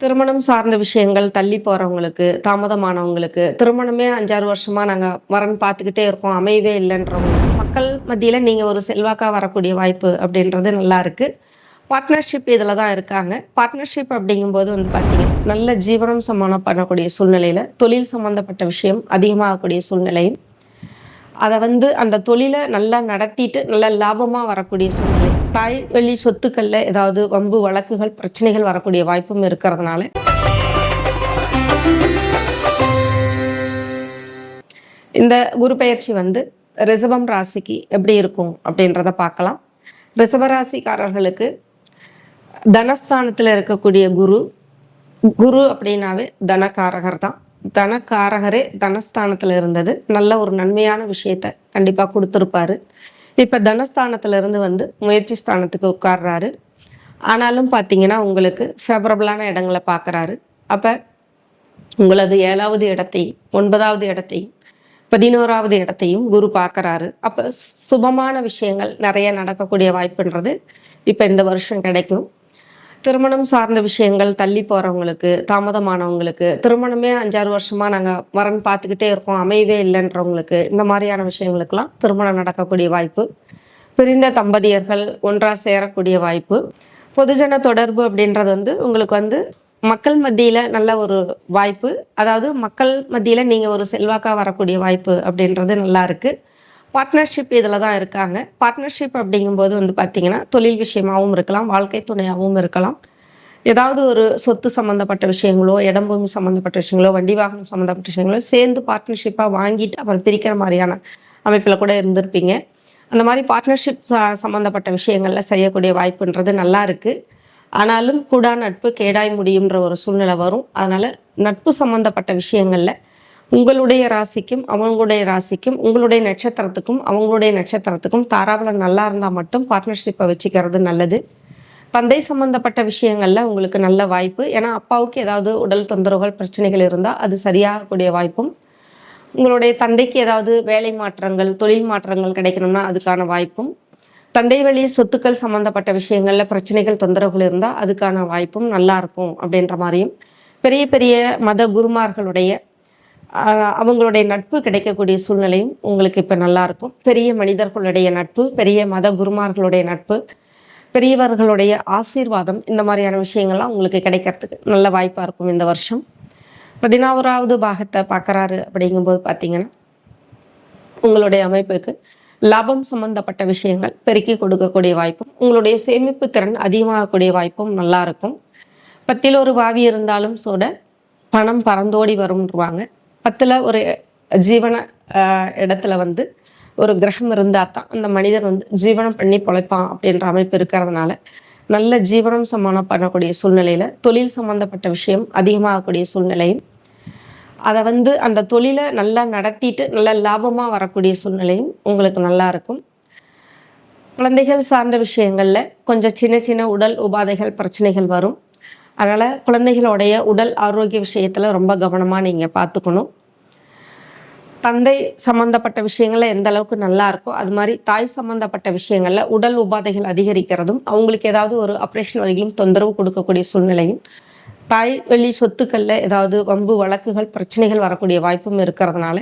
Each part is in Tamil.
திருமணம் சார்ந்த விஷயங்கள் தள்ளி போறவங்களுக்கு, தாமதமானவங்களுக்கு, திருமணமே 5, 6 வருஷமா நாங்க வரன் பார்த்துக்கிட்டே இருக்கோம். அமையவே இல்லன்றவங்க, மக்கள் மத்தியில நீங்க ஒரு செல்வாக்கா வரக்கூடிய வாய்ப்பு அப்படின்றது நல்லா இருக்கு. பார்ட்னர்ஷிப் இதில தான் இருக்காங்க. பார்ட்னர்ஷிப் அப்படிங்கும்போது வந்து பார்த்தீங்கன்னா, நல்ல ஜீவனம் சமானம் பண்ணக்கூடிய சூழ்நிலையில, தொழில் சம்மந்தப்பட்ட விஷயம் அதிகமாகக்கூடிய சூழ்நிலையும், அத வந்து அந்த தொழில நல்லா நடத்திட்டு, நல்ல லாபமா வரக்கூடிய சூழ்நிலை. தாய் வழி சொத்துக்கள்ல ஏதாவது வம்பு, வழக்குகள், பிரச்சனைகள் வரக்கூடிய வாய்ப்பும் இருக்கிறதுனால, இந்த குரு பெயர்ச்சி வந்து ரிஷபம் ராசிக்கு எப்படி இருக்கும் அப்படின்றத பார்க்கலாம். ரிஷப ராசிக்காரர்களுக்கு தனஸ்தானத்துல இருக்கக்கூடிய குரு, குரு அப்படின்னாவே தனகாரகர் தான். தனக்காரகரே தனஸ்தானத்துல இருந்தது நல்ல ஒரு நன்மையான விஷயத்த கண்டிப்பா கொடுத்துருப்பாரு. இப்ப தனஸ்தானத்துல இருந்து வந்து முயற்சி ஸ்தானத்துக்கு உட்கார்றாரு. ஆனாலும் பார்த்தீங்கன்னா உங்களுக்கு ஃபேவரபிளான இடங்களை பார்க்குறாரு. அப்ப உங்களது 7வது இடத்தையும் 9வது இடத்தையும் 11வது இடத்தையும் குரு பார்க்குறாரு. அப்ப சுபமான விஷயங்கள் நிறைய நடக்கக்கூடிய வாய்ப்புன்றது இப்ப இந்த வருஷம் கிடைக்கும். திருமணம் சார்ந்த விஷயங்கள் தள்ளி போறவங்களுக்கு, தாமதமானவங்களுக்கு, திருமணமே 5, 6 வருஷமா நாங்க வரன் பார்த்துக்கிட்டே இருக்கோம், அமையவே இல்லைன்றவங்களுக்கு, இந்த மாதிரியான விஷயங்களுக்கெல்லாம் திருமணம் நடக்கக்கூடிய வாய்ப்பு. பிரிந்த தம்பதியர்கள் ஒன்றா சேரக்கூடிய வாய்ப்பு. பொதுஜன தொடர்பு அப்படின்றது வந்து உங்களுக்கு வந்து மக்கள் மத்தியில நல்ல ஒரு வாய்ப்பு. அதாவது மக்கள் மத்தியில நீங்க ஒரு செல்வாக்கா வரக்கூடிய வாய்ப்பு அப்படின்றது நல்லா இருக்கு. பார்ட்னர்ஷிப் இதில் தான் இருக்காங்க. பார்ட்னர்ஷிப் அப்படிங்கும்போது வந்து பார்த்தீங்கன்னா, தொழில் விஷயமாகவும் இருக்கலாம், வாழ்க்கை துணையாகவும் இருக்கலாம். ஏதாவது ஒரு சொத்து சம்மந்தப்பட்ட விஷயங்களோ, இடம் பூமி சம்மந்தப்பட்ட விஷயங்களோ, வண்டி வாகனம் சம்மந்தப்பட்ட விஷயங்களோ சேர்ந்து பார்ட்னர்ஷிப்பாக வாங்கிட்டு அப்புறம் பிரிக்கிற மாதிரியான அமைப்பில் கூட இருந்திருப்பீங்க. அந்த மாதிரி பார்ட்னர்ஷிப் சம்மந்தப்பட்ட விஷயங்களில் செய்யக்கூடிய வாய்ப்புன்றது நல்லா இருக்குது. ஆனாலும் கூடா நட்பு கேடாய் முடியுன்ற ஒரு சூழ்நிலை வரும். அதனால் நட்பு சம்மந்தப்பட்ட விஷயங்களில் உங்களுடைய ராசிக்கும் அவங்களுடைய ராசிக்கும் உங்களுடைய நட்சத்திரத்துக்கும் அவங்களுடைய நட்சத்திரத்துக்கும் தாராபலம் நல்லா இருந்தால் மட்டும் பார்ட்னர்ஷிப்பை வச்சுக்கிறது நல்லது. தந்தை சம்பந்தப்பட்ட விஷயங்கள்ல உங்களுக்கு நல்ல வாய்ப்பு. ஏன்னா அப்பாவுக்கு ஏதாவது உடல் தொந்தரவுகள் பிரச்சனைகள் இருந்தால் அது சரியாகக்கூடிய வாய்ப்பும், உங்களுடைய தந்தைக்கு ஏதாவது வேலை மாற்றங்கள் தொழில் மாற்றங்கள் கிடைக்கணும்னா அதுக்கான வாய்ப்பும், தந்தை வழி சொத்துக்கள் சம்பந்தப்பட்ட விஷயங்கள்ல பிரச்சனைகள் தொந்தரவுகள் இருந்தால் அதுக்கான வாய்ப்பும் நல்லா இருக்கும் அப்படின்ற மாதிரியும், பெரிய பெரிய மத குருமார்களுடைய அவங்களுடைய நட்பு கிடைக்கக்கூடிய சூழ்நிலையும் உங்களுக்கு இப்போ நல்லா இருக்கும். பெரிய மனிதர்களுடைய நட்பு, பெரிய மத குருமார்களுடைய நட்பு, பெரியவர்களுடைய ஆசீர்வாதம், இந்த மாதிரியான விஷயங்கள்லாம் உங்களுக்கு கிடைக்கிறதுக்கு நல்ல வாய்ப்பாக இருக்கும் இந்த வருஷம். 11வது பாகத்தை பார்க்குறாரு அப்படிங்கும்போது பார்த்தீங்கன்னா, உங்களுடைய அமைப்புக்கு லாபம் சம்பந்தப்பட்ட விஷயங்கள் பெருக்கி கொடுக்கக்கூடிய வாய்ப்பும், உங்களுடைய சேமிப்பு திறன் அதிகமாகக்கூடிய வாய்ப்பும் நல்லா இருக்கும். 10ல் ஒரு வாவி இருந்தாலும் சோட பணம் பறந்தோடி வரும்ன்றாங்க. 10ல் ஒரு ஜீவன இடத்துல வந்து ஒரு கிரகம் இருந்தால் தான் அந்த மனிதர் வந்து ஜீவனம் பண்ணி பொழைப்பான் அப்படின்ற அமைப்பு இருக்கிறதுனால, நல்ல ஜீவனம் சமானம் பண்ணக்கூடிய சூழ்நிலையில் தொழில் சம்மந்தப்பட்ட விஷயம் அதிகமாகக்கூடிய சூழ்நிலையும், அதை வந்து அந்த தொழிலை நல்லா நடத்திட்டு நல்ல லாபமாக வரக்கூடிய சூழ்நிலையும் உங்களுக்கு நல்லா இருக்கும். குழந்தைகள் சார்ந்த விஷயங்களில் கொஞ்சம் சின்ன சின்ன உடல் உபாதைகள் பிரச்சனைகள் வரும். அதனால் குழந்தைகளுடைய உடல் ஆரோக்கிய விஷயத்தில் ரொம்ப கவனமாக நீங்கள் பார்த்துக்கணும். தந்தை சம்மந்தப்பட்ட விஷயங்கள்ல எந்த அளவுக்கு நல்லா இருக்கோ அது மாதிரி தாய் சம்மந்தப்பட்ட விஷயங்களில் உடல் உபாதைகள் அதிகரிக்கிறதும், அவங்களுக்கு ஏதாவது ஒரு ஆப்ரேஷன் வரைக்கும் தொந்தரவு கொடுக்கக்கூடிய சூழ்நிலையும், தாய் வழி சொத்துக்களில் ஏதாவது வம்பு வழக்குகள் பிரச்சனைகள் வரக்கூடிய வாய்ப்பும் இருக்கிறதுனால,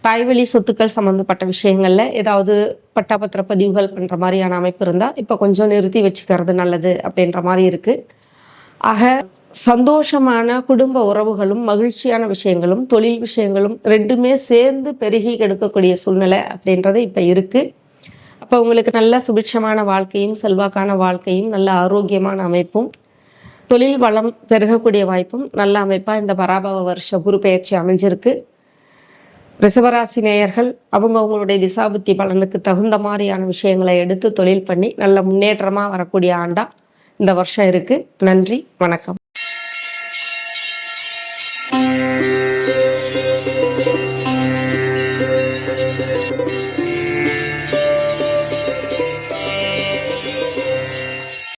தாய் வழி சொத்துக்கள் சம்மந்தப்பட்ட விஷயங்களில் ஏதாவது பட்டாபத்திர பதிவுகள் பண்ணுற மாதிரியான அமைப்பு இருந்தால் இப்போ கொஞ்சம் நிறுத்தி வச்சுக்கிறது நல்லது அப்படின்ற மாதிரி இருக்குது. ஆக சந்தோஷமான குடும்ப உறவுகளும் மகிழ்ச்சியான விஷயங்களும் தொழில் விஷயங்களும் ரெண்டுமே சேர்ந்து பெருகி கெடுக்கக்கூடிய சூழ்நிலை அப்படின்றது இப்போ இருக்குது. அப்போ உங்களுக்கு நல்ல சுபிட்சமான வாழ்க்கையும் செல்வாக்கான வாழ்க்கையும் நல்ல ஆரோக்கியமான அமைப்பும் தொழில் வளம் பெருகக்கூடிய வாய்ப்பும் நல்ல அமைப்பாக இந்த பராபவ வருஷ குரு பெயர்ச்சி அமைஞ்சிருக்கு. ரிஷபராசி நேயர்கள் அவங்களுடைய திசாபுத்தி பலனுக்கு தகுந்த மாதிரியான விஷயங்களை எடுத்து தொழில் பண்ணி நல்ல முன்னேற்றமாக வரக்கூடிய ஆண்டா இந்த வருஷம் இருக்குது. நன்றி, வணக்கம்.